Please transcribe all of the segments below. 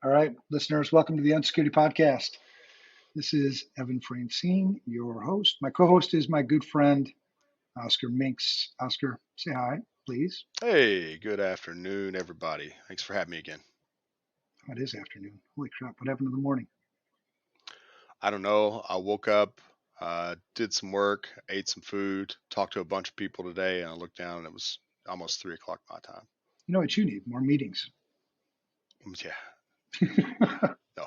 All right, listeners, welcome to the Unsecurity Podcast. This is Evan Francine, your host. My co-host is my good friend, Oscar Minks. Oscar, say hi, please. Hey, good afternoon, everybody. Thanks for having me again. Oh, it is afternoon. Holy crap, what happened in the morning? I don't know. I woke up, did some work, ate some food, talked to a bunch of people today, and I looked down and it was almost 3 o'clock my time. You know what you need? More meetings. Yeah, no.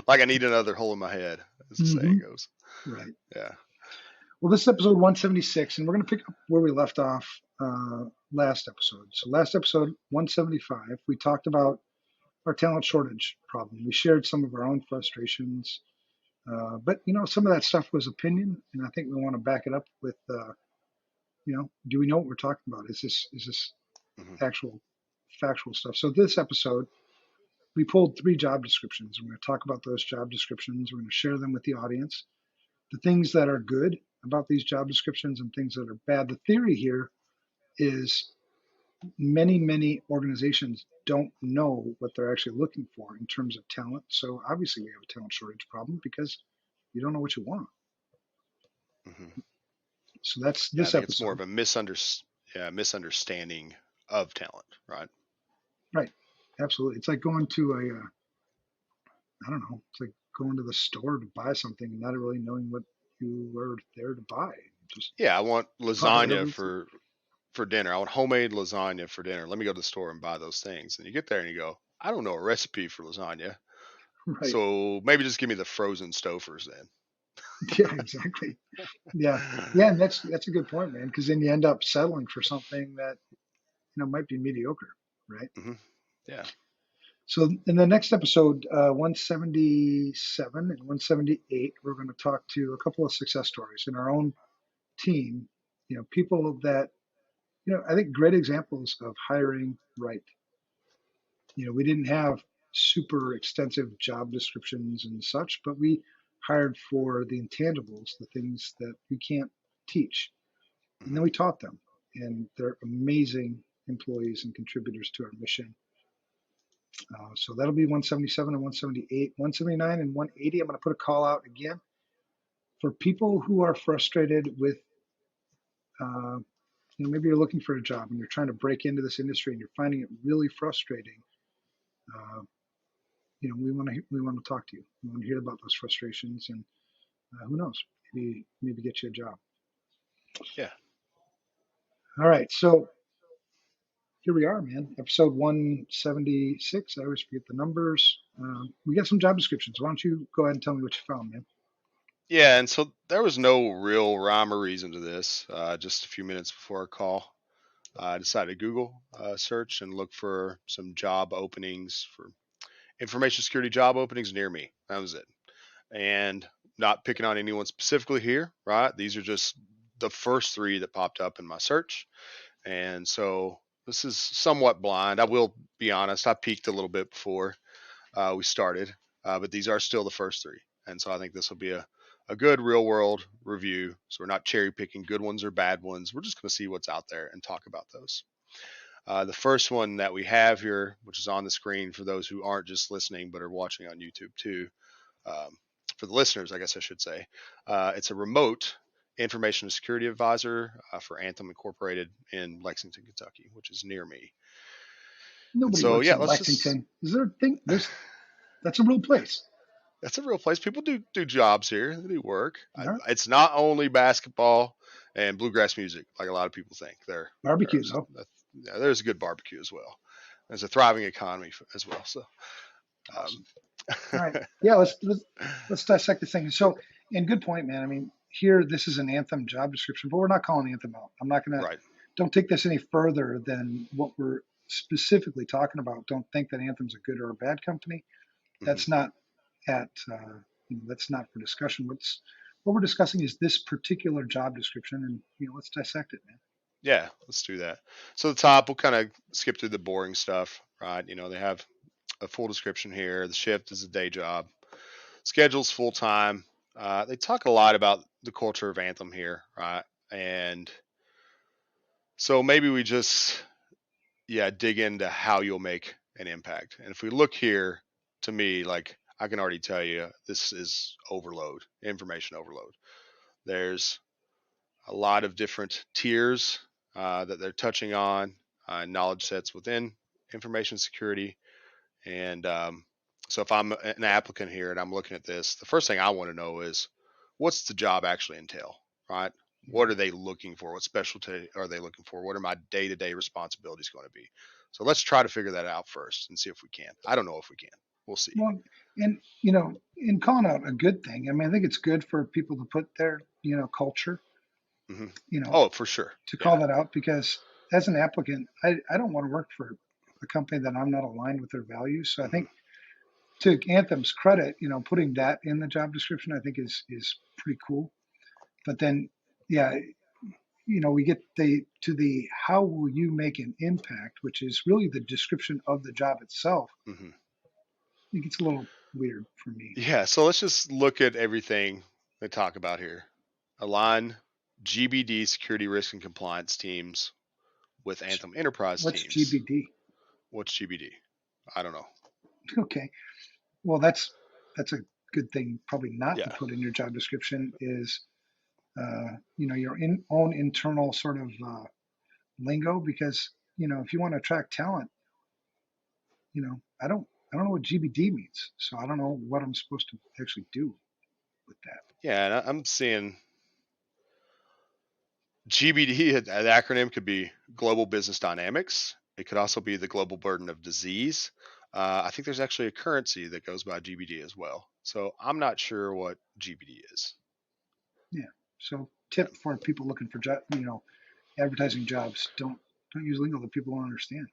Like I need another hole in my head, as the hmm saying goes. Right. Yeah. Well, this is episode 176, and we're going to pick up where we left off last episode. So last episode, 175, we talked about our talent shortage problem. We shared some of our own frustrations. But some of that stuff was opinion, and I think we want to back it up with, do we know what we're talking about? Is this hmm actual factual stuff? So this episode, we pulled 3 job descriptions. We're going to talk about those job descriptions. We're going to share them with the audience. The things that are good about these job descriptions and things that are bad. The theory here is many organizations don't know what they're actually looking for in terms of talent. So obviously we have a talent shortage problem because you don't know what you want. hmm So that's Yeah, I this think it's more episode. of a misunderstanding of talent, right? Right. Absolutely. It's like going to I don't know, it's like going to the store to buy something and not really knowing what you were there to buy. Just Yeah, I want buy whatever lasagna you see. for dinner. I want homemade lasagna for dinner. Let me go to the store and buy those things. And you get there and you go, I don't know a recipe for lasagna. Right. So maybe just give me the frozen Stofers Yeah, exactly. Yeah. then. Yeah, and that's a good point, man, because then you end up settling for something that, might be mediocre, right? hmm Yeah. So in the next episode, 177 and 178, we're going to talk to a couple of success stories in our own team, people that, I think great examples of hiring right. We didn't have super extensive job descriptions and such, but we hired for the intangibles, the things that we can't teach. And hmm then we taught them, and they're amazing employees and contributors to our mission. So that'll be 177 and 178, 179 and 180. I'm going to put a call out again for people who are frustrated with, uh, maybe you're looking for a job and you're trying to break into this industry and you're finding it really frustrating. Uh, we want to talk to you. We want to hear about those frustrations, and who knows, maybe get you a job. Yeah. All right, so here we are, man. Episode 176. I always forget the numbers. We got some job descriptions. Why don't you go ahead and tell me what you found, man? Yeah. And so there was no real rhyme or reason to this. Just a few minutes before our call, I decided to Google search and look for some job openings for information security job openings near me. That was it. And not picking on anyone specifically here, right? These are just the first 3 that popped up in my search. And so this is somewhat blind. I will be honest, I peeked a little bit before we started, but these are still the first 3. And so I think this will be a good real world review. So we're not cherry picking good ones or bad ones. We're just going to see what's out there and talk about those. The first one that we have here, which is on the screen for those who aren't just listening but are watching on YouTube too, um, for the listeners, I guess I should say, it's a remote information security advisor for Anthem Incorporated in Lexington, Kentucky, which is near me. And Nobody so, works yeah, in let's just. Lexington. Is there a thing? That's a real place. That's a real place. People do jobs here. They do work. All right. It's not only basketball and bluegrass music like a lot of people think. Barbecue though. There's a good barbecue as well. There's a thriving economy as well. So, Awesome. um, All right. Yeah. Let's dissect the thing. So, and good point, man. I mean, here this is an Anthem job description, but we're not calling Anthem out. I'm not gonna. right. Don't take this any further than what we're specifically talking about. Don't think that Anthem's a good or a bad company. hmm That's not at that's not for discussion. What we're discussing is this particular job description, and let's dissect it, man. Yeah, let's do that. So the top, we'll kind of skip through the boring stuff, right? They have a full description here. The shift is a day job. Schedule's full time. They talk a lot about the culture of Anthem here, right? And so maybe we just, yeah, dig into how you'll make and impact. And if we look here, to me, like I can already tell you, this is overload, information overload. There's a lot of different tiers that they're touching on, knowledge sets within information security. And so if I'm an applicant here and I'm looking at this, the first thing I want to know is what's the job actually entail, right? What are they looking for? What specialty are they looking for? What are my day-to-day responsibilities going to be? So let's try to figure that out first and see if we can. I don't know if we can. We'll see. Well, and in calling out a good thing, I mean, I think it's good for people to put their culture, Hmm. you know, Oh, for sure. to Yeah. call that out, because as an applicant, I don't want to work for a company that I'm not aligned with their values. So I Hmm. think, to Anthem's credit, putting that in the job description, I think is pretty cool. But then, yeah, we get the how will you make an impact, which is really the description of the job itself. Hmm. I think it's a little weird for me. Yeah. So let's just look at everything they talk about here. Align GBD security risk and compliance teams with Anthem enterprise What's teams. GBD? What's GBD? I don't know. Okay, well, that's a good thing probably not to Yeah. put in your job description is your own internal sort of lingo, because if you want to attract talent, I don't know what GBD means, so I don't know what I'm supposed to actually do with that. Yeah. And I'm seeing GBD, the acronym could be Global Business Dynamics. It could also be the Global Burden of Disease. I think there's actually a currency that goes by GBD as well. So I'm not sure what GBD is. Yeah. So tip for people looking for advertising jobs: don't use lingo that people don't understand.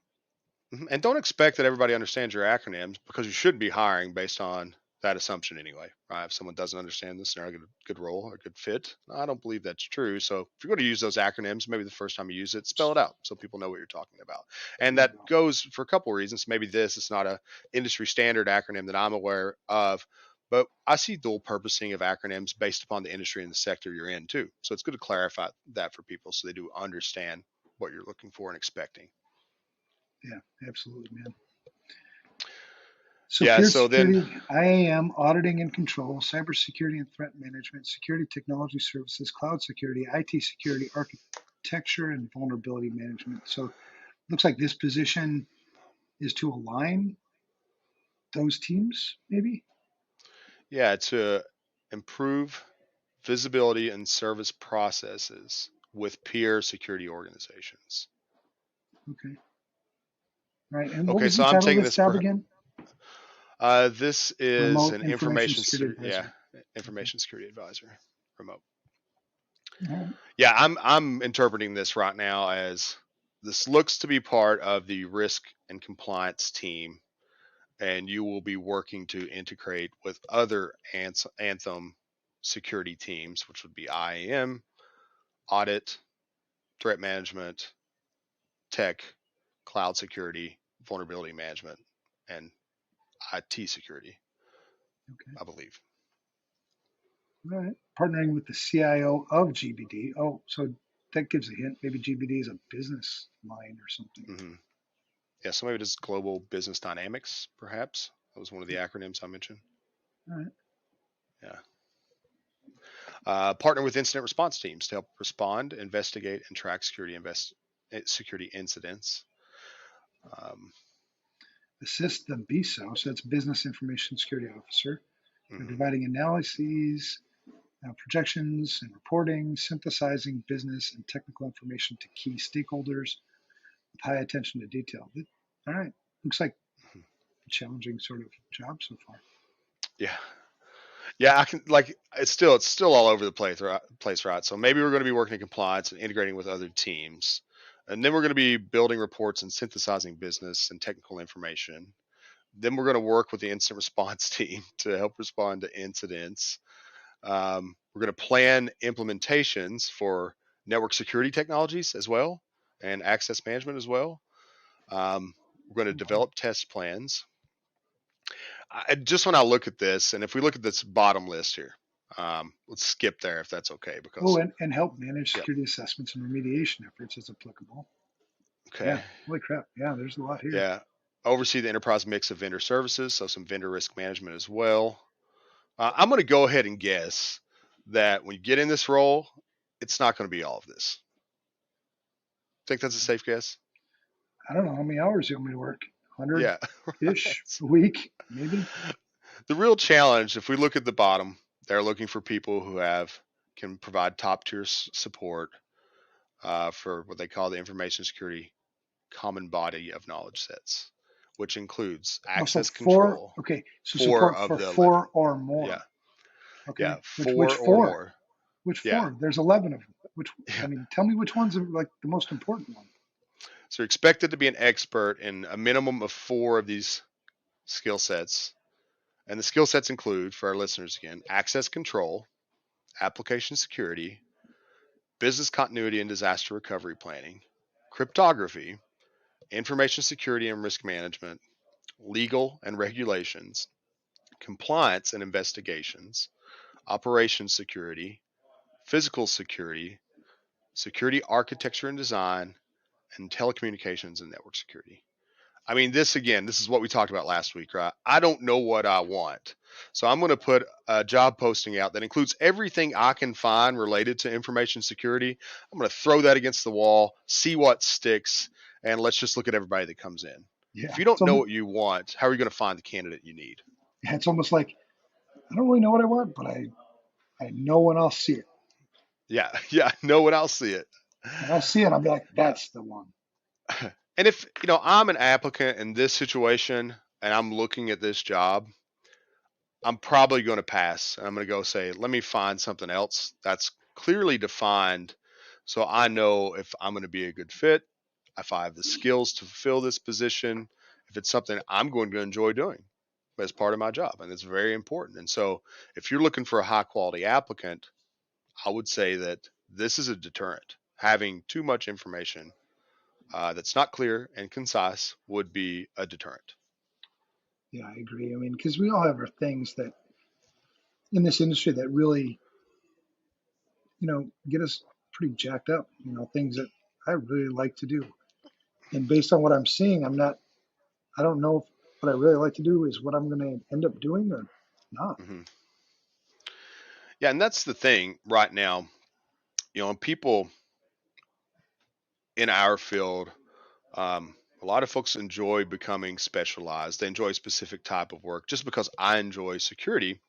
Mhm. And don't expect that everybody understands your acronyms because you should be hiring based on that assumption anyway, right? If someone doesn't understand this, they're not a good role or a good fit. I don't believe that's true. So if you're going to use those acronyms, maybe the first time you use it, spell it out so people know what you're talking about. And There you that go. goes for a couple of reasons. Maybe this is not a industry standard acronym that I'm aware of, but I see dual purposing of acronyms based upon the industry and the sector you're in too. So it's good to clarify that for people so they do understand what you're looking for and expecting. Yeah, absolutely, man. So Yeah. pure So then, security, IAM, auditing and control, cybersecurity and threat management, security technology services, cloud security, IT security, architecture, and vulnerability management. So it looks like this position is to align those teams, maybe. yeah, to improve visibility and service processes with peer security organizations. Okay. Right. And what Okay, was so the I'm title of taking this this. job again? This is Remote an information information, security yeah, advisor. Okay. information security advisor, remote. All right. Yeah, I'm interpreting this right now as this looks to be part of the risk and compliance team, and you will be working to integrate with other Anthem security teams, which would be IAM, audit, threat management, tech, cloud security, vulnerability management, and IT security, Okay. I believe. All right. Partnering with the CIO of GBD. Oh, so that gives a hint. Maybe GBD is a business line or something. Hmm. Yeah, so maybe it is Global Business Dynamics, perhaps. That was one of the acronyms I mentioned. All right. Yeah. Partner with incident response teams to help respond, investigate, and track security incidents. Um, Assist the BISO, so that's Business Information Security Officer, by mhm. providing analyses, projections, and reporting, synthesizing business and technical information to key stakeholders with high attention to detail. All right. Looks like a challenging sort of job so far. Yeah. Yeah, I can like it's still all over the place, right? So maybe we're going to be working in compliance and integrating with other teams, and then we're going to be building reports and synthesizing business and technical information. Then we're going to work with the incident response team to help respond to incidents. We're going to plan implementations for network security technologies as well and access management as well. We're going to Oh, wow. develop test plans. Just when I look at this, and if we look at this bottom list here, let's skip there if that's okay, Oh, because and help manage yeah, security assessments and remediation efforts as applicable. okay, Yeah. Holy crap. Yeah, there's a lot here. yeah. oversee the enterprise mix of vendor services, so some vendor risk management as well. I'm going to go ahead and guess that when you get in this role, it's not going to be all of this. Think that's a safe guess? I don't know how many hours you want me to work. 100 Yeah. ish a week, maybe. The real challenge, if we look at the bottom, they're looking for people who can provide top tier support for what they call the information security common body of knowledge sets, which includes Also, access four. control, Okay, so four support of for the 11. 4 or Yeah, more. yeah, Okay, which four or four? more. Which Yeah, four? There's 11 of them. Which yeah. I mean, tell me which one's like the most important one. So you're expected to be an expert in a minimum of four of these skill sets. And the skill sets include, for our listeners again, access control, application security, business continuity and disaster recovery planning, cryptography, information security and risk management, legal and regulations, compliance and investigations, operations security, physical security, security architecture and design, and telecommunications and network security. I mean, this is what we talked about last week, right? I don't know what I want. So I'm going to put a job posting out that includes everything I can find related to information security. I'm going to throw that against the wall, see what sticks, and let's just look at everybody that comes in. If Yeah, you don't know what you want, how are you going to find the candidate you need? it's almost like I don't really know what I want, but I know when I'll see it. Yeah, yeah, know what I'll see it. When I'll see it, I'll be like, Yeah. that's the one. And if, I'm an applicant in this situation and I'm looking at this job, I'm probably going to pass. And I'm going to go say, let me find something else that's clearly defined so I know if I'm going to be a good fit, if I have the skills to fulfill this position, if it's something I'm going to enjoy doing as part of my job. And it's very important. And so if you're looking for a high quality applicant, I would say that this is a deterrent. Having too much information that's not clear and concise would be a deterrent. Yeah, I agree. I mean, because we all have our things that in this industry that really, get us pretty jacked up. Things that I really like to do. And based on what I'm seeing, I don't know if what I really like to do is what I'm going to end up doing or not. Hmm. Yeah, and that's the thing right now. People in our field, a lot of folks enjoy becoming specialized. They enjoy a specific type of work. Just because I enjoy security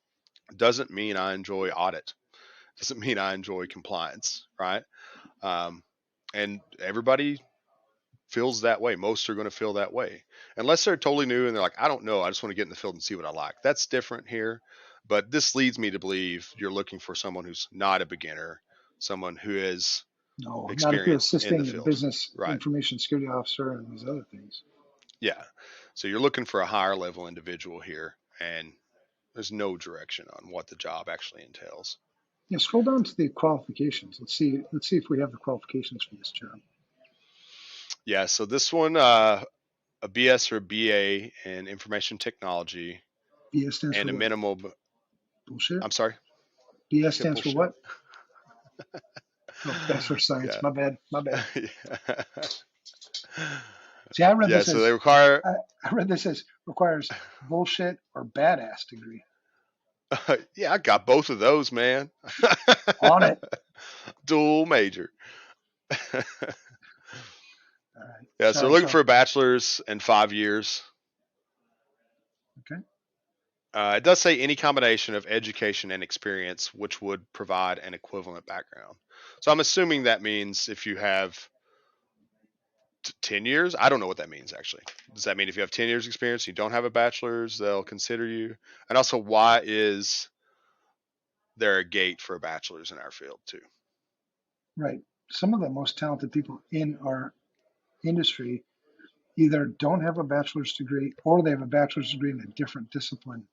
doesn't mean I enjoy audit. Doesn't mean I enjoy compliance, right? Um, and everybody feels that way. Most are going to feel that way, unless they're totally new and they're like, I don't know. I just want to get in the field and see what I like. That's different here. But this leads me to believe you're looking for someone who's not a beginner, someone who is No, not if you're experienced in the assisting a field. business Right. information security officer and these other things. Yeah. So you're looking for a higher level individual here, and there's no direction on what the job actually entails. Yeah, scroll down to the qualifications. Let's see if we have the qualifications for this job. Yeah. So this one, a BS or a BA in information technology, BS stands and for a what? minimal. Bullshit. I'm sorry. BS Yeah, stands for bullshit. what? Oh, bachelor of science. Yeah. My bad. My bad. Yeah. See, I read Yeah. this So they as require. I read this as requires bullshit or badass degree. Yeah, I got both of those, man. On it. Dual major. All right. Yeah. So Sorry. looking So for a bachelor's in 5 years. okay. It does say any combination of education and experience, which would provide an equivalent background. So I'm assuming that means if you have 10 years, I don't know what that means actually. Does that mean if you have 10 years experience, you don't have a bachelor's, they'll consider you? And also, why is there a gate for a bachelor's in our field too? Right. Some of the most talented people in our industry either don't have a bachelor's degree or they have a bachelor's degree in a different discipline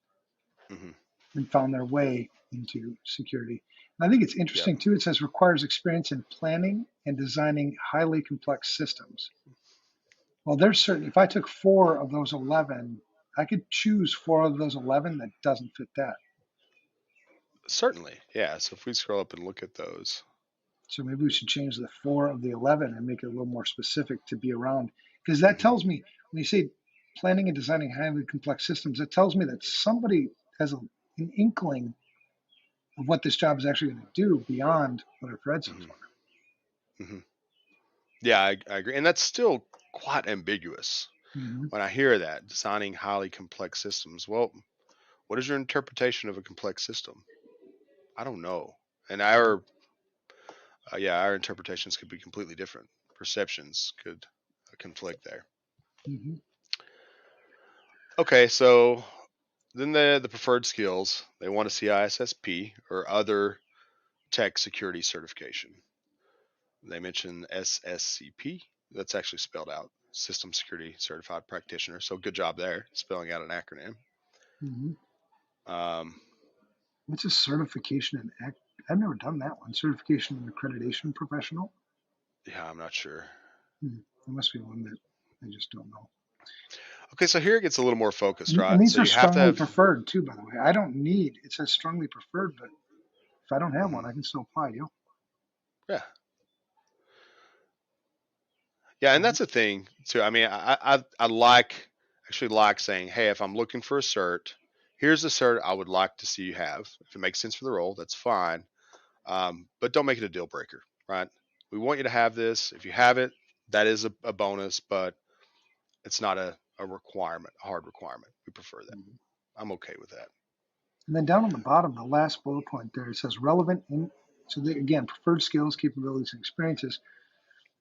Hmm. and found their way into security. And I think it's Yep. interesting too. It says requires experience in planning and designing highly complex systems. Well, there's certain, if I took 4 of those 11, I could choose 4 of those 11 that doesn't fit that. Certainly. Yeah. So if we scroll up and look at those. So maybe we should change the 4 of the 11 and make it a little more specific to be around. Because that Hmm. tells me when you say planning and designing highly complex systems, it tells me that somebody has an inkling of what this job is actually going to do beyond what I've read so Hmm. far. Hmm. Yeah, I agree, and that's still quite ambiguous. Mm-hmm. When I hear that, designing highly complex systems, well, what is your interpretation of a complex system? I don't know. And our interpretations could be completely different. Perceptions could conflict there. Mm-hmm. Okay, so then the preferred skills, they want a CISSP or other tech security certification. They mention SSCP. That's actually spelled out. System Security Certified Practitioner. So good job there, spelling out an acronym. Mm-hmm. Um, What's a certification in act? I've never done that one. Certification in accreditation professional. yeah, I'm not sure. There must be one that I just don't know. Okay, so here it gets a little more focused, And right? these So are you have to strongly have, preferred too, by the way. I don't need, it says strongly preferred, but if I don't have mhm, one, I can still apply, yeah, yeah, and Mhm. that's a thing too. I mean, I like actually like saying, hey, if I'm looking for a cert, here's the cert I would like to see you have. If it makes sense for the role, that's fine. But don't make it a deal breaker, right? We want you to have this. If you have it, that is a bonus, but it's not a requirement, a hard requirement. We prefer that. Mhm. I'm okay with that. And then down on the bottom, the last bullet point there, it says relevant in, so they, again, preferred skills, capabilities, and experiences,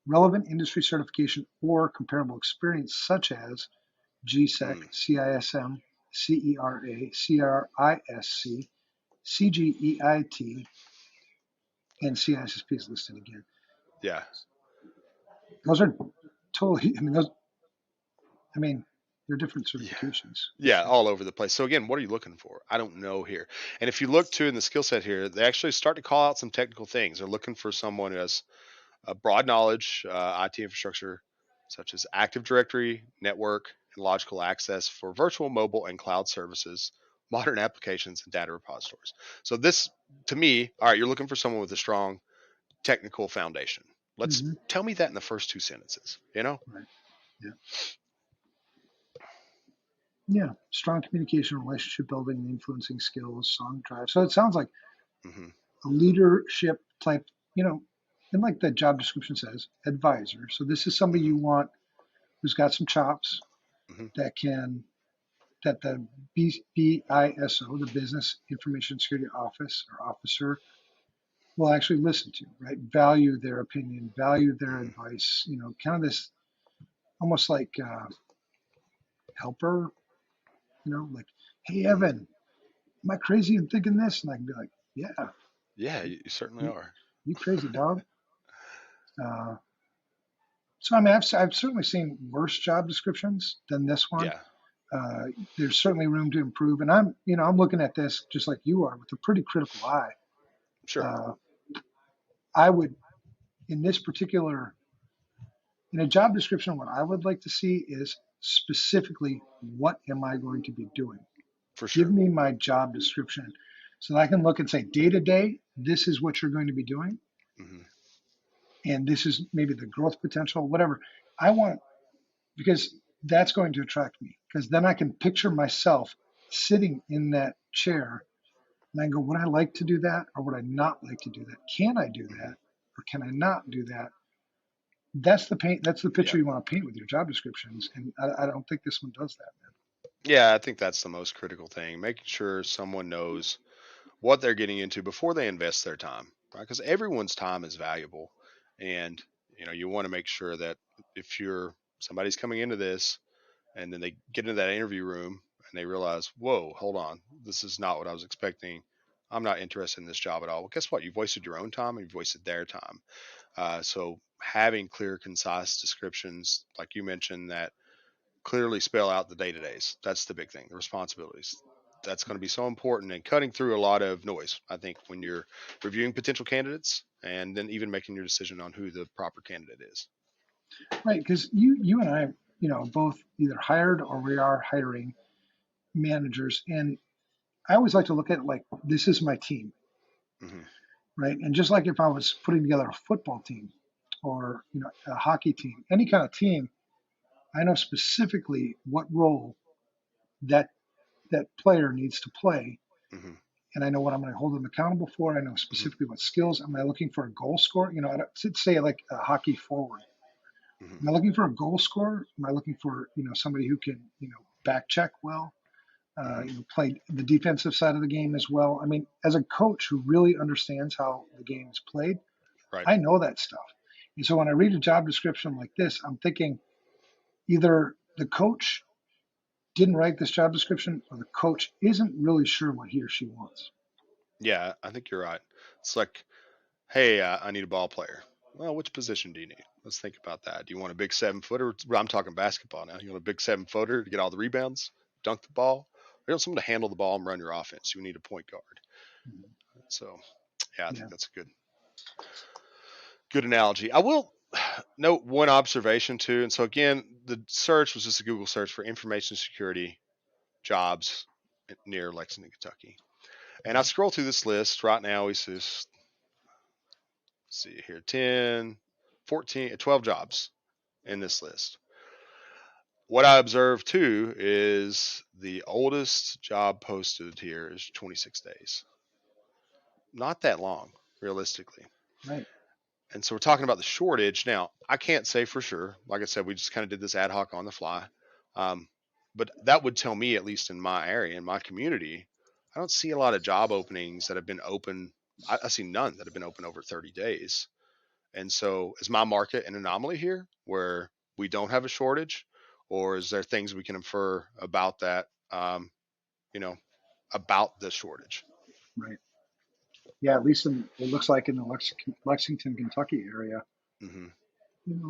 relevant industry certification or comparable experience, such as GSEC, Mm, CISM, CERA, CRISC, CGEIT, and CISSP is listed again. yeah, Those are totally, I mean, they're different yeah, certifications. yeah, So, all over the place. So again, what are you looking for? I don't know here. And if you look too in the skill set here, they actually start to call out some technical things. They're looking for someone who has a broad knowledge, IT infrastructure, such as Active Directory, network, and logical access for virtual, mobile, and cloud services, modern applications, and data repositories. So this, to me, all right, you're looking for someone with a strong technical foundation. Let's mhm, tell me that in the first two sentences. You know? right. Yeah. Yeah. Strong communication, relationship building, and influencing skills, song drive. So it sounds like Hmm. a leadership type, you know, and like the job description says, advisor. So this is somebody Hmm. you want who's got some chops Hmm. that can, that the BISO, the Business Information Security Office or officer, will actually listen to, right? Value their opinion, value their Hmm. advice, kind of this almost like helper, like, hey, Hmm. Evan, am I crazy in thinking this? And I can be like, yeah, Yeah, you certainly you, are. you crazy dog. Uh, so, I mean, I've certainly seen worse job descriptions than this one. Yeah, Uh, there's certainly room to improve. And I'm looking at this just like you are with a pretty critical eye. sure. Uh, I would, in this particular, in a job description, what I would like to see is specifically what am I going to be doing? For Give sure. me my job description so that I can look and say, day to day, this is what you're going to be doing. Hmm. And this is maybe the growth potential, whatever. I want, because that's going to attract me, because then I can picture myself sitting in that chair and I go, would I like to do that or would I not like to do that? Can I do Hmm. that or can I not do that? That's the paint. That's the Yeah. picture you want to paint with your job descriptions, and I don't think this one does that, Yeah, I think that's the most critical thing, making sure someone knows what they're getting into before they invest their time, right? Because everyone's time is valuable, and you want to make sure that if you're somebody's coming into this and then they get into that interview room and they realize, whoa, hold on, this is not what I was expecting. I'm not interested in this job at all. Well, guess what? You've wasted your own time and you've wasted their time. So having clear, concise descriptions, like you mentioned, that clearly spell out the day to days. That's the big thing, the responsibilities. That's going to be so important and cutting through a lot of noise, I think, when you're reviewing potential candidates and then even making your decision on who the proper candidate is. right? Because you and I, both either hired or we are hiring managers, and I always like to look at it like this is my team, Hmm. right? And just like if I was putting together a football team or a hockey team, any kind of team, I know specifically what role that player needs to play, Hmm. and I know what I'm going to hold them accountable for. I know Hmm. specifically what skills. Am I looking for a goal scorer? Say like a hockey forward. Hmm. Am I looking for a goal scorer? Am I looking for somebody who can back check well? Hmm. Play the defensive side of the game as well. I mean, as a coach who really understands how the game is played, Right. I know that stuff. And so when I read a job description like this, I'm thinking either the coach didn't write this job description or the coach isn't really sure what he or she wants. Yeah, I think you're right. It's like, hey, I need a ball player. Well, which position do you need? Let's think about that. Do you want a big 7-footer? Well, I'm talking basketball now. You want a big 7-footer to get all the rebounds, dunk the ball? Or you want someone to handle the ball and run your offense? You need a point guard. So, yeah, I Yeah. think that's a good analogy. I will note one observation too. And so again, the search was just a Google search for information security jobs near Lexington, Kentucky. And I scroll through this list right now. We see here 10, 14, 12 jobs in this list. What I observe too is the oldest job posted here is 26 days. Not that long, realistically. Right. And so we're talking about the shortage. Now, I can't say for sure. Like I said, we just kind of did this ad hoc on the fly. Um, but that would tell me, at least in my area, in my community, I don't see a lot of job openings that have been open. I see none that have been open over 30 days. And so, is my market an anomaly here where we don't have a shortage, or is there things we can infer about that? You know, about the shortage. Right. Yeah. At least it looks like in the Lexington, Kentucky area, Hmm.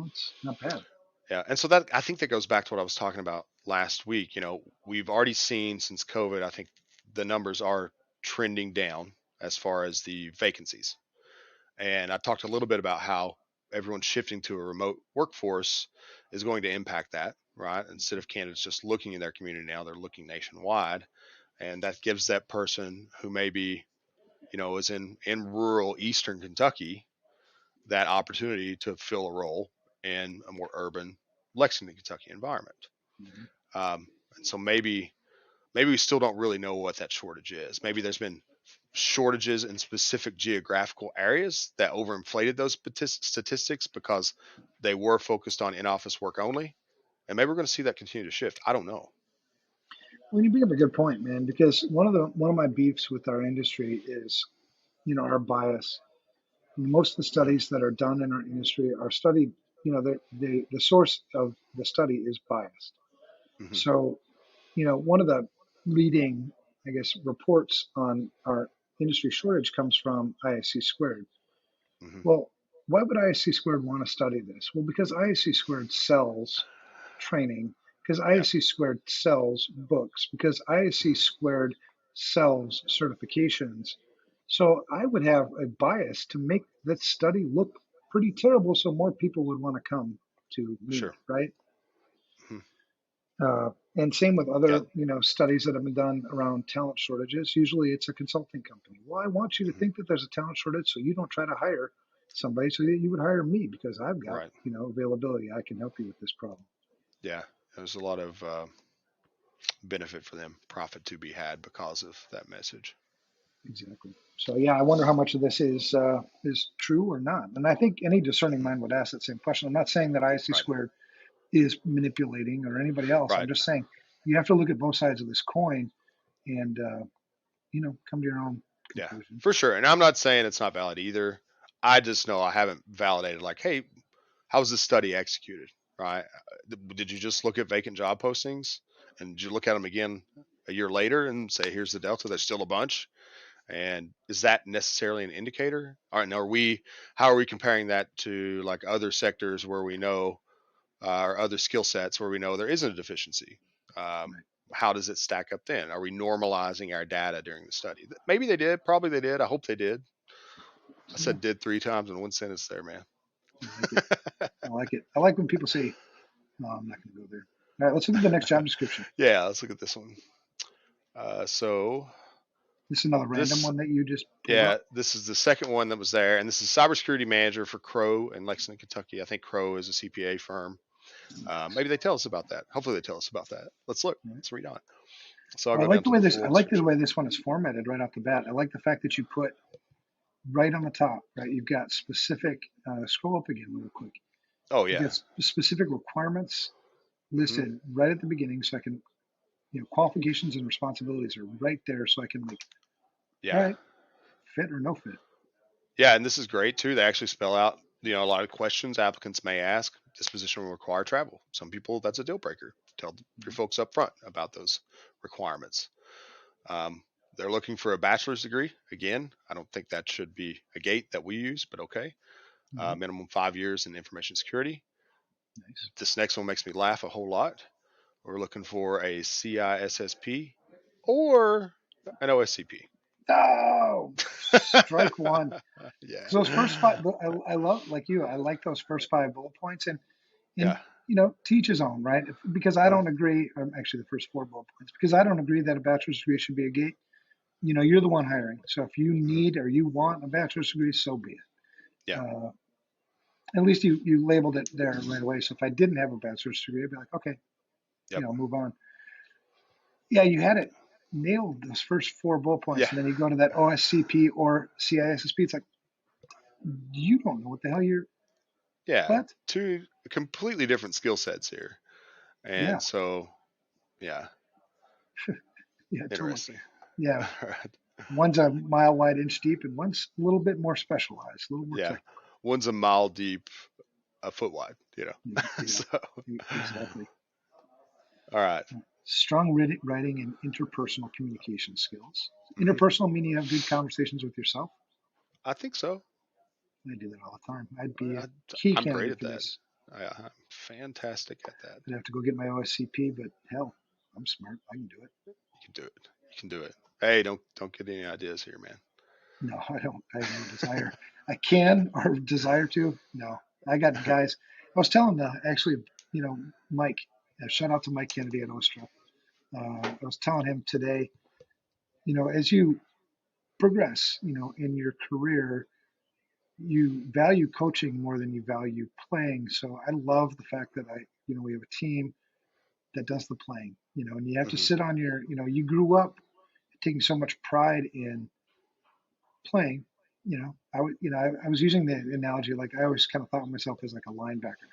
it's not bad. Yeah, and so that I think that goes back to what I was talking about last week. We've already seen since COVID. I think the numbers are trending down as far as the vacancies. And I talked a little bit about how everyone's shifting to a remote workforce is going to impact that, right? Instead of candidates just looking in their community now, they're looking nationwide. And that gives that person who maybe, is in rural Eastern Kentucky that opportunity to fill a role in a more urban Lexington, Kentucky environment. Mhm. And so maybe we still don't really know what that shortage is. Maybe there's been shortages in specific geographical areas that overinflated those statistics because they were focused on in-office work only. And maybe we're going to see that continue to shift. I don't know. Well, you bring up a good point, man, because one of my beefs with our industry is, our bias. Most of the Hmm. studies that are done in our industry are studied, the source of the study is biased. Hmm. So, one of the leading, I guess, reports on our industry shortage comes from ISC squared. Hmm. Well, why would ISC squared want to study this? Well, because ISC squared sells training, because Yeah, ISC squared sells books, because ISC hmm, squared sells certifications. So I would have a bias to make that study look pretty terrible so more people would want to come to me, sure. right? Hmm. And same with Yeah. other, studies that have been done around talent shortages. Usually it's a consulting company. Well, I want you to Hmm. think that there's a talent shortage so you don't try to hire somebody so that you would hire me because I've got, Right. availability. I can help you with this problem. Yeah. There's a lot of benefit for them, profit to be had because of that message. Exactly. So yeah, I wonder how much of this is true or not. And I think any discerning Hmm. mind would ask that same question. I'm not saying that ISC Right. squared is manipulating or anybody else. I'm Right. just saying you have to look at both sides of this coin and come to your own Yeah, conclusion. for sure. And I'm not saying it's not valid either. I just know I haven't validated, like, hey, how was this study executed? Right? Did you just look at vacant job postings and did you look at them again a year later and say, here's the delta? There's still a bunch. And is that necessarily an indicator? All right, now how are we comparing that to like other sectors where we know, or other skill sets where we know there isn't a deficiency? Um, Right. how does it stack up then? Are we normalizing our data during the study? Maybe they did. Probably they did. I hope they did. I Yeah, said did 3 times in one sentence there, man. I like it. I like it. I like when people say, "No, I'm not going to go there." All right, let's look at the next job description. Yeah, let's look at this one. So This is another random this, one that you just pulled yeah, up. this is the second one that was there, and this is cybersecurity manager for Crow in Lexington, Kentucky. I think Crow is a CPA firm. Maybe they tell us about that. Hopefully they tell us about that. Let's look. Right. Let's read on. So I'll Well, go down to the I full like the description. way this one is formatted right off the bat. I like the fact that you put right on the top, right? You've got specific. Scroll up again real quick. Oh You've yeah. got specific requirements Hmm. listed right at the beginning, so I can, qualifications and responsibilities are right there, so I can like, all Yeah. right, fit or no fit. Yeah, and this is great too. They actually spell out, a lot of questions applicants may ask. This position will require travel. Some people, that's a deal breaker. Tell your folks up front about those requirements. Um, they're looking for a bachelor's degree. Again, I don't think that should be a gate that we use, but okay. Mm-hmm. Minimum 5 years in information security. Nice. This next one makes me laugh a whole lot. We're looking for a CISSP or an OSCP. Oh, strike one. Yeah. Because those first five, I love, like you, I like those first five bullet points, and Yeah. to each his own, right? Because I Uh-huh. don't agree, or actually the first four bullet points, because I don't agree that a bachelor's degree should be a gate. You're the one hiring, so if you Mhm. need or you want a bachelor's degree, so be it. Yeah. At least you labeled it there right away. So if I didn't have a bachelor's degree, I'd be like, okay, Yep. move on. Yeah, you had it nailed those first four bullet points, Yeah. and then you go to that OSCP or CISSP. It's like you don't know what the hell you're. Yeah. What? Two completely different skill sets here. Yeah, And so, yeah, yeah, totally. interesting. Yeah, All right. one's a mile wide, inch deep, and one's a little bit more specialized, a little more Yeah. technical. One's a mile deep, a foot wide, Yeah, So, exactly. all right. Strong writing and interpersonal communication skills. Hmm. Interpersonal meaning you have good conversations with yourself. I think so. I do that all the time. I'd be I, a key I'm great candidate at for that. this. I'm fantastic at that. I'd have to go get my OSCP, but hell, I'm smart. I can do it. You can do it. You can do it. Hey, don't get any ideas here, man. No, I don't. I have no desire. I can or desire to. No, I got guys. I was telling actually, Mike. Shout out to Mike Kennedy at Ostra. I was telling him today. As you progress, in your career, you value coaching more than you value playing. So I love the fact that we have a team that does the playing. And you have to Hmm. sit on you grew up taking so much pride in playing. I was using the analogy like I always kind of thought of myself as like a linebacker,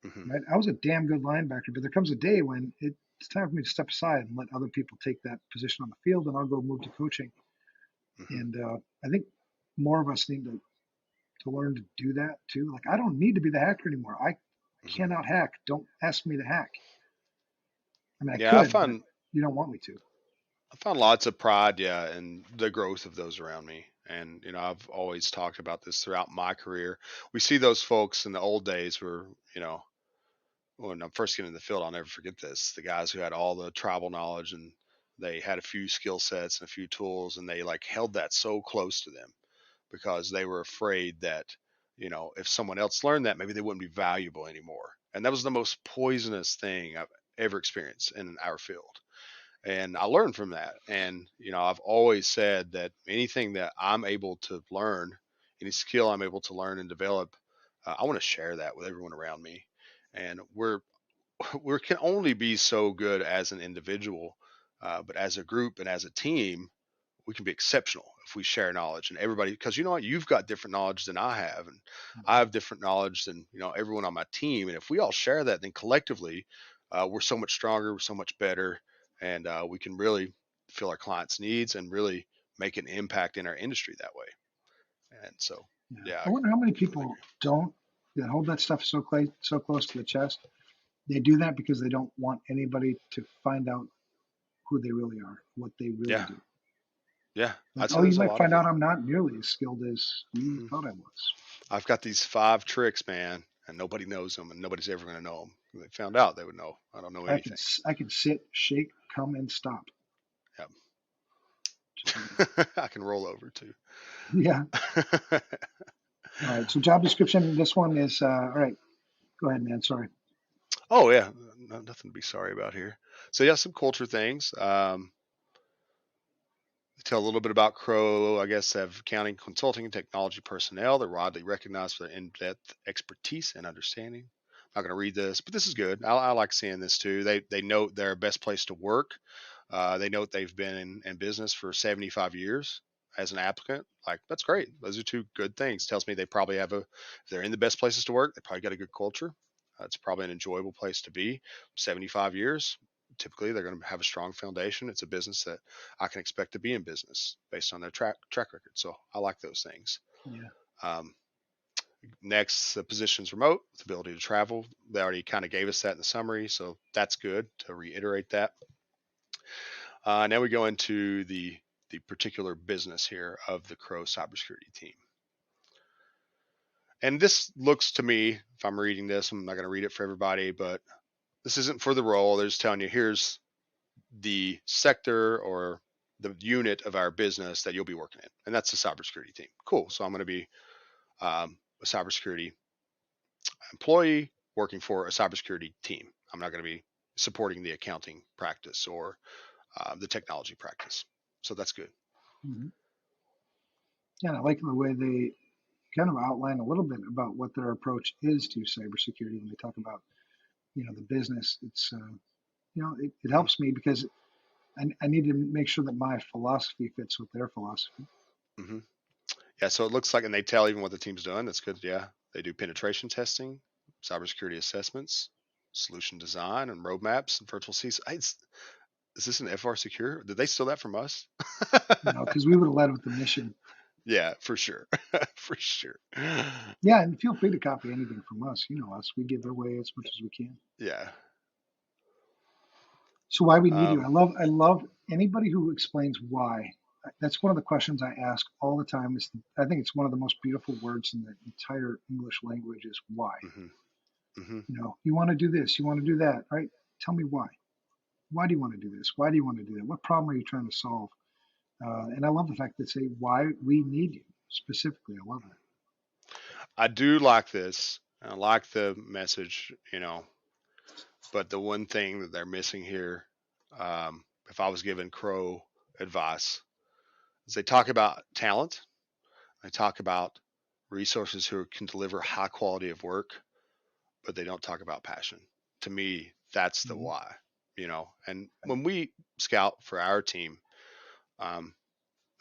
Hmm. right? I was a damn good linebacker, but there comes a day when it's time for me to step aside and let other people take that position on the field, and I'll go move to coaching. Hmm. And I think more of us need to learn to do that too. Like I don't need to be the hacker anymore. I Hmm. cannot hack. Don't ask me to hack. I mean, I Yeah, could, but you don't want me to. I found lots of pride, yeah, in the growth of those around me. And, I've always talked about this throughout my career. We see those folks in the old days where, when I'm first getting in the field, I'll never forget this. The guys who had all the tribal knowledge and they had a few skill sets and a few tools and they like held that so close to them because they were afraid that, if someone else learned that, maybe they wouldn't be valuable anymore. And that was the most poisonous thing I've ever experienced in our field, and I learned from that. And I've always said that anything that I'm able to learn, any skill I'm able to learn and develop, I want to share that with everyone around me. And we can only be so good as an individual, but as a group and as a team, we can be exceptional if we share knowledge and everybody. Because you know what, you've got different knowledge than I have, and I have different knowledge than everyone on my team. And if we all share that, then collectively, we're so much stronger, we're so much better, and we can really fill our clients' needs and really make an impact in our industry that way. And so, Yeah. yeah, I I wonder how many completely people agree. don't that hold that stuff so close to the chest. They do that because they don't want anybody to find out who they really are, what they really Yeah, do. yeah, Like, I'd say oh, you there's a might lot of find it. out I'm not nearly as skilled as you Hmm. thought I was. I've got these 5 tricks, man, and nobody knows them, and nobody's ever going to know them. If they found out, they would know. I don't know anything. I can sit, shake, come, and stop. Yeah. Just like I can roll over too. yeah. All right. So job description. This one is all right. Go ahead, man. Sorry. Oh yeah, nothing to be sorry about here. So yeah, some culture things. Tell a little bit about Crow. I guess have accounting, consulting, and technology personnel. They're widely recognized for their in-depth expertise and understanding. not going to read this, but this is good. I like seeing this too. They note their best place to work. They note they've been in business for 75 years as an applicant. Like, that's great. Those are two good things. Tells me they probably have if they're in the best places to work, they probably got a good culture. It's probably an enjoyable place to be. 75 years, typically they're going to have a strong foundation. It's a business that I can expect to be in business based on their track record. So I like those things. Yeah. Um, Next, the position's remote with the ability to travel. They already kind of gave us that in the summary, so that's good to reiterate that. Now we go into the particular business here of the Crow cybersecurity team. And this looks to me, if I'm reading this, I'm not going to read it for everybody, but this isn't for the role. They're just telling you here's the sector or the unit of our business that you'll be working in, and that's the cybersecurity team. Cool. So I'm going to be a cybersecurity employee working for a cybersecurity team. I'm not going to be supporting the accounting practice or the technology practice. So that's good. Mm-hmm. Yeah, I like the way they kind of outline a little bit about what their approach is to cybersecurity when they talk about, the business. It's, it helps me because I need to make sure that my philosophy fits with their philosophy. Mm-hmm. Yeah, so it looks like, and they tell even what the team's doing. That's good. Yeah, they do penetration testing, cybersecurity assessments, solution design, and roadmaps and virtual seats. Is this an FRSecure? Did they steal that from us? Because we would have led with the mission. Yeah, for sure. For sure. Yeah, and feel free to copy anything from us. You know us. We give away as much as we can. Yeah. So why we need you? I love anybody who explains why. That's one of the questions I ask all the time. I think it's one of the most beautiful words in the entire English language is why. Mm-hmm. Mm-hmm. You want to do this, you want to do that, right? Tell me why. Why do you want to do this? Why do you want to do that? What problem are you trying to solve? And I love the fact that say why we need you specifically. I love that. I do like this. I like the message, but the one thing that they're missing here, if I was giving Crow advice, is they talk about talent. They talk about resources who can deliver high quality of work, but they don't talk about passion. To me, that's the Mm-hmm. why, And when we scout for our team, um,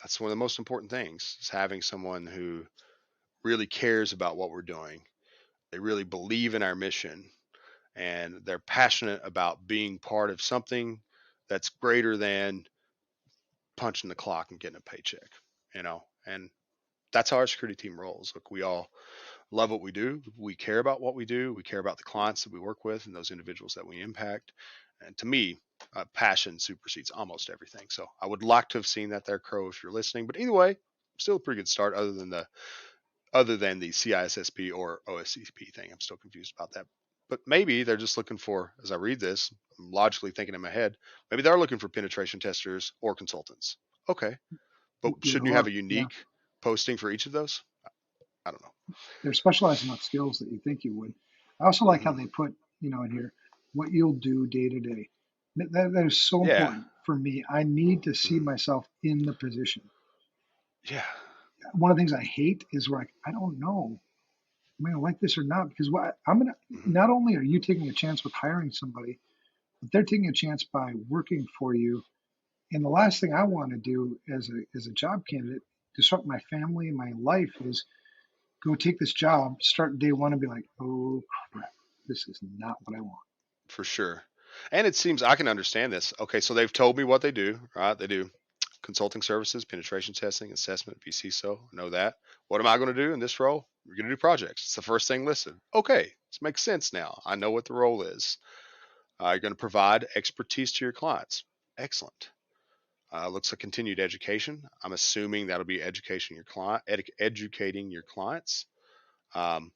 that's one of the most important things is having someone who really cares about what we're doing. They really believe in our mission and they're passionate about being part of something that's greater than punching the clock and getting a paycheck, and that's how our security team rolls. Look, we all love what we do. We care about what we do. We care about the clients that we work with and those individuals that we impact. And to me, passion supersedes almost everything. So I would like to have seen that there, Crow, if you're listening. But either way, still a pretty good start, other than the CISSP or OSCP thing. I'm still confused about that. But maybe they're just looking for, as I read this, I'm logically thinking in my head, maybe they're looking for penetration testers or consultants. Okay. But Either shouldn't you have or, a yeah. unique posting for each of those? I don't know. They're specialized enough skills that you think you would. I also like how Mm-hmm. they put, in here, what you'll do day to day. That is so Yeah. important for me. I need to see Mm-hmm. myself in the position. Yeah. One of the things I hate is where I don't know, am I going to like this or not? Because what I'm going to, Mm-hmm. not only are you taking a chance with hiring somebody, but they're taking a chance by working for you. And the last thing I want to do as a job candidate, disrupt my family and my life is go take this job, start day one and be like, oh crap, this is not what I want. For sure. And it seems I can understand this. Okay, so they've told me what they do, right? They do consulting services, penetration testing, assessment, VCSO. I know that. What am I going to do in this role? We're going to do projects. It's the first thing listed. Okay, this makes sense now. I know what the role is. You're going to provide expertise to your clients. Excellent. Looks like continued education. I'm assuming that'll be educating your clients. Um,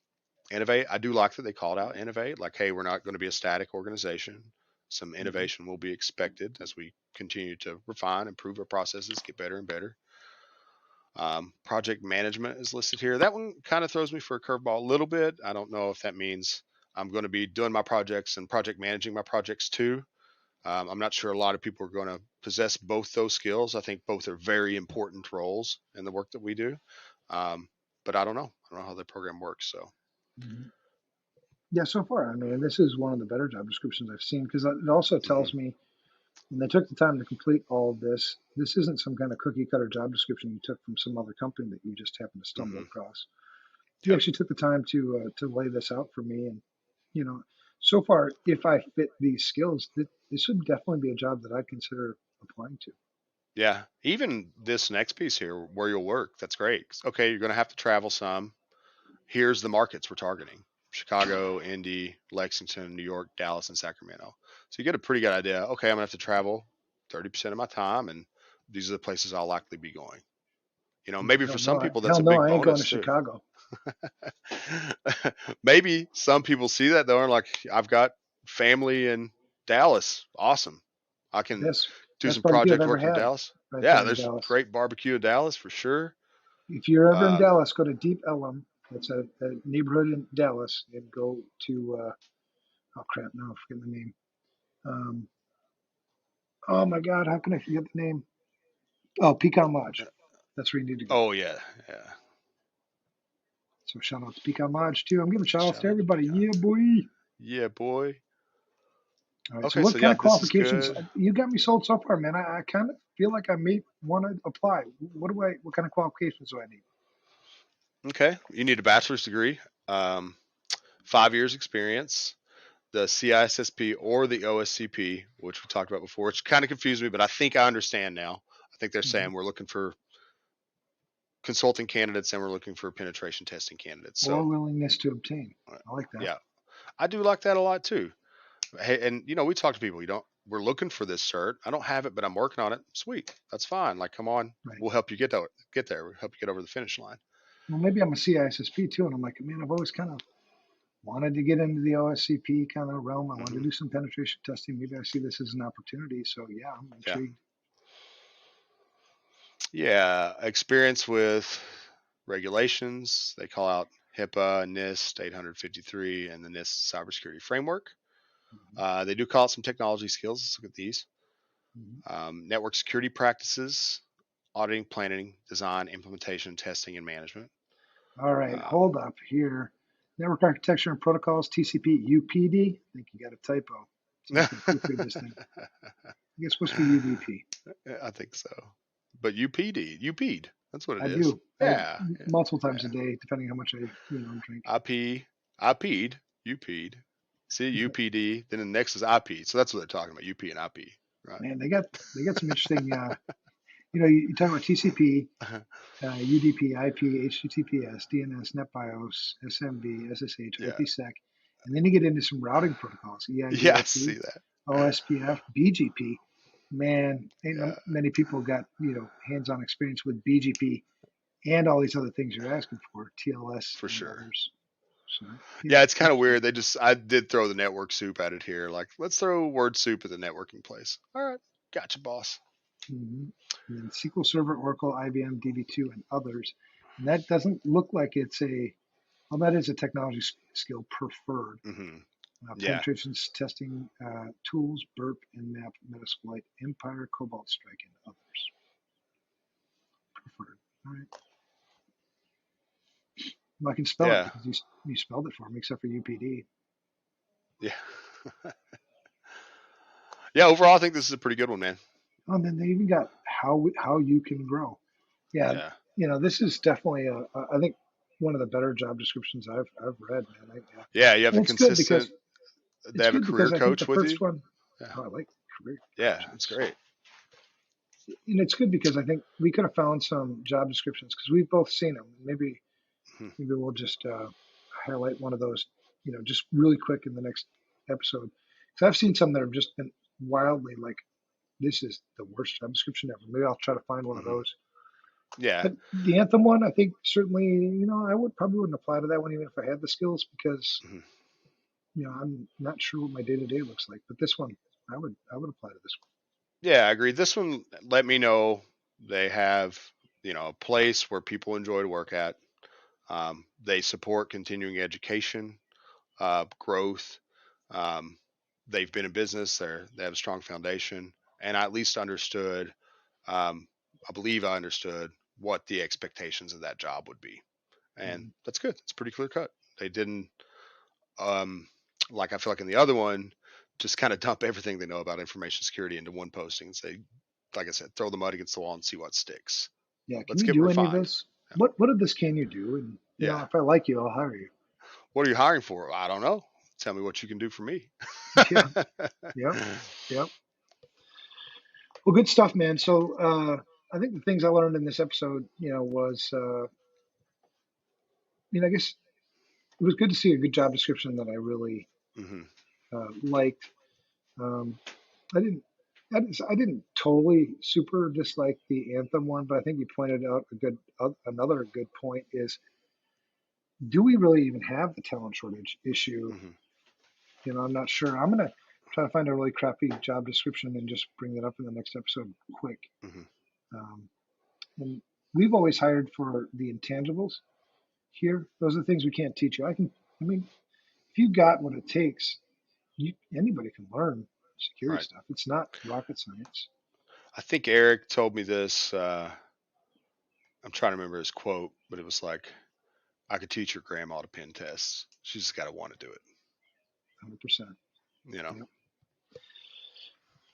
Innovate. I do like that they called out innovate. Like, hey, we're not going to be a static organization. Some Mm-hmm. innovation will be expected as we continue to refine, improve our processes, get better and better. Project management is listed here. That one kind of throws me for a curveball a little bit. I don't know if that means I'm going to be doing my projects and project managing my projects too. I'm not sure a lot of people are going to possess both those skills. I think both are very important roles in the work that we do. Um, but I don't know. I don't know how the program works. So Mm-hmm. Yeah, so far, I mean, this is one of the better job descriptions I've seen because it also Hmm. tells me when they took the time to complete all of this, this isn't some kind of cookie cutter job description you took from some other company that you just happened to stumble Hmm. across. You Yep. actually took the time to lay this out for me, and you know, so far, if I fit these skills, this would definitely be a job that I'd consider applying to. Yeah. Even this next piece here, where you'll work, that's great. Okay, you're going to have to travel some. Here's the markets we're targeting: Chicago, Indy, Lexington, New York, Dallas, and Sacramento. So you get a pretty good idea. Okay, I'm going to have to travel 30% of my time, and these are the places I'll likely be going. Maybe for some people that's Hell a no, big I ain't going to bonus too. Chicago. Maybe some people see that though and like, I've got family in Dallas. Awesome. I can Best do best some barbecue I've project ever work in had, Dallas. right Yeah, there in there's Dallas. great barbecue in Dallas for sure. If you're ever in Um, Dallas, go to Deep Ellum. It's a neighborhood in Dallas, and go to oh crap, no, I'm forgetting the name. Um, oh my God, how can I forget the name? Oh, Pecan Lodge. That's where you need to go. oh yeah, yeah. So shout out to Pecan Lodge too. I'm giving shout outs Shout to out to everybody. Pecan. Yeah, boy. Yeah, boy. All right. So Okay, so what kind yeah, of this is qualifications? good. You got me sold so far, man. I kind of feel like I may want to apply. What kind of qualifications do I need? Okay, you need a bachelor's degree, um, 5 years experience, the CISSP or the OSCP, which we talked about before, which kind of confused me, but I think I understand now. I think they're Hmm. saying we're looking for consulting candidates and we're looking for penetration testing candidates. Or So, willingness to obtain. I like that. yeah, I do like that a lot too. Hey, and we talk to people. We're looking for this cert. I don't have it, but I'm working on it. Sweet, that's fine. Like, come on, Right. we'll help you get there. Get there. We'll help you get over the finish line. Well, maybe I'm a CISSP too, and I'm like, man, I've always kind of wanted to get into the OSCP kind of realm. I wanted to Hmm. do some penetration testing. Maybe I see this as an opportunity. So yeah, I'm Yeah, intrigued. yeah. Experience with regulations. They call out HIPAA, NIST 853, and the NIST cybersecurity framework. Hmm. They do call out some technology skills. Let's look at these. Hmm. Network security practices, auditing, planning, design, implementation, testing, and management. All right, Um, hold up here. Network architecture and protocols, TCP, UPD. I think you got a typo. Someone's going to proofread this thing. I think it's supposed to be UDP. I think so. But UP'd. That's what it I is. do. Yeah, yeah, Multiple times a yeah. day, depending how much I drink. IP'd, UP'd. See, UPD. Then the next is IP. So that's what they're talking about. UP and IP, right? Man, they got some interesting. You talk about TCP, UDP, IP, HTTPS, DNS, NetBIOS, SMB, SSH, Yeah, IPsec, and then you get into some routing protocols: yeah. I EIGRP, see that. OSPF, BGP. Man, ain't Yeah, many people got hands-on experience with BGP and all these other things you're asking for, TLS for and sure. others. So Yeah, it's kind of interesting. weird. I did throw the network soup at it here. Like, let's throw word soup at the networking place. All right, gotcha, boss. Hmm. And then SQL Server, Oracle, IBM, DB2, and others. And that doesn't look like it's well, that is a technology skill preferred. Hmm. Yeah, Penetrations testing tools, Burp, Nmap, Metasploit, Empire, Cobalt Strike, and others preferred. All right. Well, I can spell it yeah, because you spelled it for me, except for UPD. yeah, yeah. Overall, I think this is a pretty good one, man. Oh, and then they even got how you can grow. Yeah, Yeah, this is definitely I think one of the better job descriptions I've read, man. Yeah. yeah. You have And a it's good consistent. because They have a career I think the coach with you. first one, Yeah, oh, I like career yeah, it's coaches. great. It's good because I think we could have found some job descriptions because we've both seen them. Hmm. Maybe we'll just highlight one of those, just really quick in the next episode. Because I've seen some that have just been wildly like, this is the worst job description ever. Maybe I'll try to find one of Hmm. those. Yeah. But the Anthem one, I think certainly, I would probably wouldn't apply to that one even if I had the skills because, Hmm. I'm not sure what my day to day looks like. But this one, I would apply to this Yeah, I agree. This one, let me know they have, a place where people enjoy to work at. They support continuing education, growth. Um, they've been in business. They have a strong foundation, and I at least understood. Um, I believe I understood what the expectations of that job would be, and one. that's good. It's pretty clear cut. They didn't like I feel like in the other one, just kind of dump everything they know about information security into one posting and say, like I said, throw the mud against the wall and see what sticks. Yeah, can Let's you get do any of refined. this? What of this can you do? And Yeah. if I like you, I'll hire you. What are you hiring for? I don't know. Tell me what you can do for me. Yeah, yep, yep. Well, good stuff, man. So I think the things I learned in this episode, was I guess it was good to see a good job description that I really Hmm. liked. Um, I didn't. I didn't totally super dislike the anthem one, but I think you pointed out another good point is, do we really even have the talent shortage issue? Hmm. I'm not sure. I'm gonna try to find a really crappy job description and just bring that up in the next episode quick. Hmm. Um, and we've always hired for the intangibles here. Those are the things we can't teach you. I mean, if you got what it takes, anybody can learn security Right. stuff. It's not rocket science. I think Eric told me this. I'm trying to remember his quote, but it was like, I could teach your grandma to pin tests. She's just got to want to do it. 100%. You know? Yep.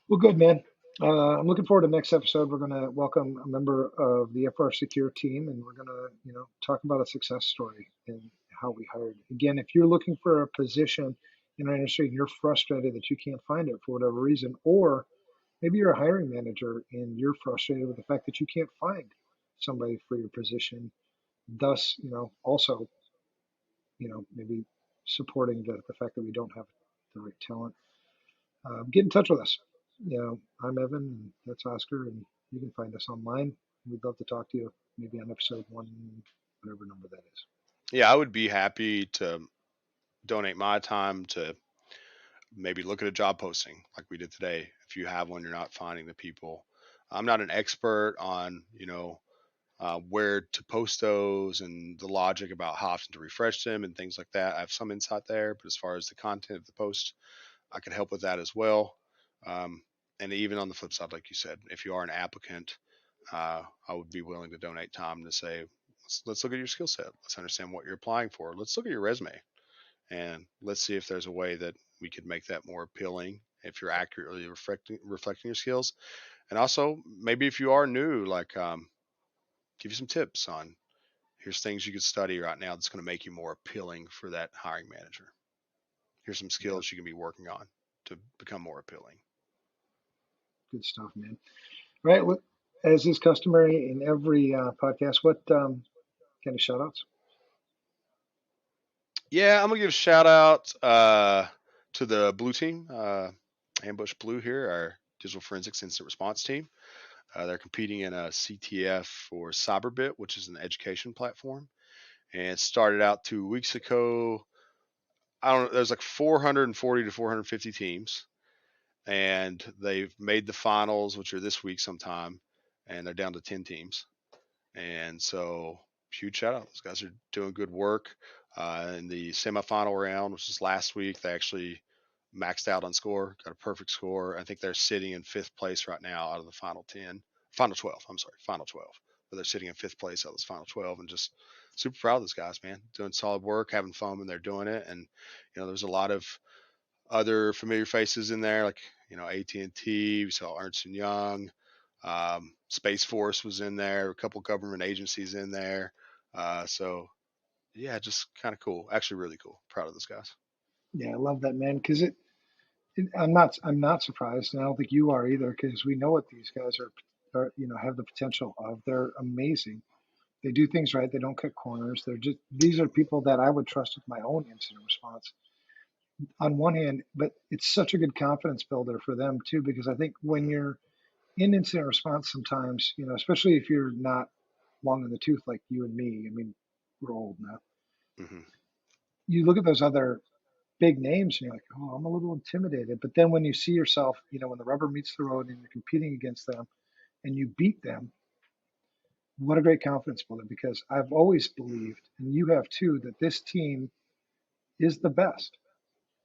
Well, good, man. I'm looking forward to the next episode. We're going to welcome a member of the FRSecure team, and we're going to, talk about a success story and how we hired. Again, if you're looking for a position in our industry and you're frustrated that you can't find it for whatever reason, or maybe you're a hiring manager and you're frustrated with the fact that you can't find somebody for your position, thus, also, maybe supporting the fact that we don't have the right talent, get in touch with us. I'm Evan, and that's Oscar, and you can find us online. We'd love to talk to you, maybe on episode one, whatever number that is. Yeah, I would be happy to donate my time to maybe look at a job posting like we did today. If you have one, you're not finding the people. I'm not an expert on, where to post those and the logic about how often to refresh them and things like that. I have some insight there, but as far as the content of the post, I could help with that as well. Um, and even on the flip side, like you said, if you are an applicant, I would be willing to donate time to say, let's look at your skill set. Let's understand what you're applying for. Let's look at your resume and let's see if there's a way that we could make that more appealing if you're accurately reflecting your skills. And also, maybe if you are new, like give you some tips on here's things you could study right now that's going to make you more appealing for that hiring manager. Here's some Yeah, skills you can be working on to become more appealing. good stuff, man. All right, as is customary in every podcast, what kind of shout outs? Yeah, I'm gonna give a shout out to the blue team, Ambush Blue here, our digital forensics incident response team. They're competing in a CTF for Cyberbit, which is an education platform, and it started out 2 weeks ago. I don't know. There's like 440 to 450 teams, and they've made the finals, which are this week sometime, and they're down to 10 teams. And so, huge shout out. Those guys are doing good work. In the semifinal round, which was last week, they actually maxed out on score, got a perfect score. I think they're sitting in fifth place right now out of the final 10, final 12. I'm sorry, final 12. But they're sitting in fifth place out of this final 12, and just super proud of those guys, man. Doing solid work, having fun when they're doing it. And there's a lot of other familiar faces in there, like AT&T. We saw Ernst and Young. Space Force was in there. A couple government agencies in there. So yeah, just kind of cool. Actually, really cool. Proud of those guys. Yeah, I love that, man, because I'm not surprised, and I don't think you are either, because we know what these guys are, have the potential of. They're amazing. They do things right. They don't cut corners. These are people that I would trust with my own incident response on one hand, but it's such a good confidence builder for them too, because I think when you're in incident response, sometimes, especially if you're not long in the tooth like you and me, I mean, we're old now. Hmm. You look at those other big names and you're like, oh, I'm a little intimidated. But then when you see yourself, when the rubber meets the road and you're competing against them and you beat them, what a great confidence builder, because I've always believed, and you have too, that this team is the best.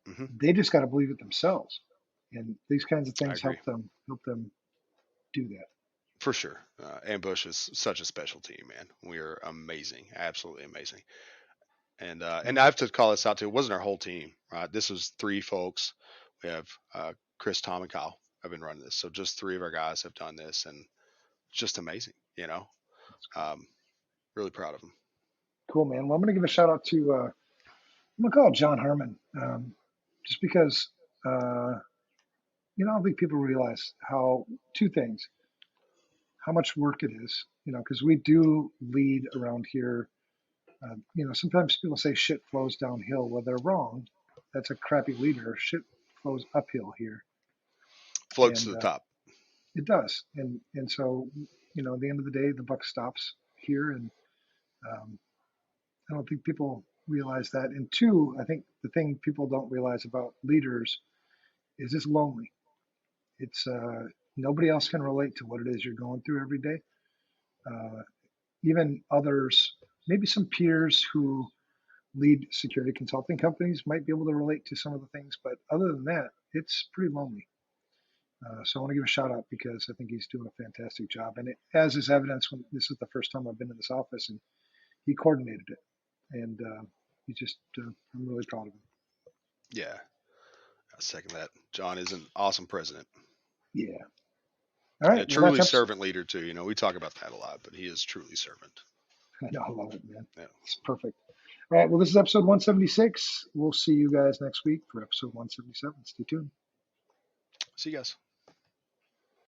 Hmm. They just got to believe it themselves. And these kinds of I things agree. help them do that. For sure. Ambush is such a special team, man. We are amazing. Absolutely amazing. And I have to call this out too. It wasn't our whole team, right? This was 3 folks. We have Chris, Tom, and Kyle have been running this. So just 3 of our guys have done this, and it's just amazing. Um, really proud of them. Cool, man. Well, I'm going to give a shout out to, I'm going to call it John Harmon, just because, I don't think people realize how, 2 things, how much work it is, because we do lead around here. Sometimes people say shit flows downhill. Well, they're wrong. That's a crappy leader. Shit flows uphill here, Floats to and the top. it does. And so, at the end of the day, the buck stops here, and um, I don't think people realize that. And 2, I think the thing people don't realize about leaders is it's lonely. It's nobody else can relate to what it is you're going through every day. Uh, Even others, maybe some peers who lead security consulting companies might be able to relate to some of the things, but other than that, it's pretty lonely. So I want to give a shout out because I think he's doing a fantastic job, and as is evidence, when this is the first time I've been in this office, and he coordinated it, and he just, I'm really proud of him. Yeah, I second that. John is an awesome president. Yeah. All And a right. Well, truly that's servant leader too. We talk about that a lot, but he is truly servant. I know, I love it, man. Yeah. It's perfect. All right. Well, this is episode 176. We'll see you guys next week for episode 177. Stay tuned. See you guys.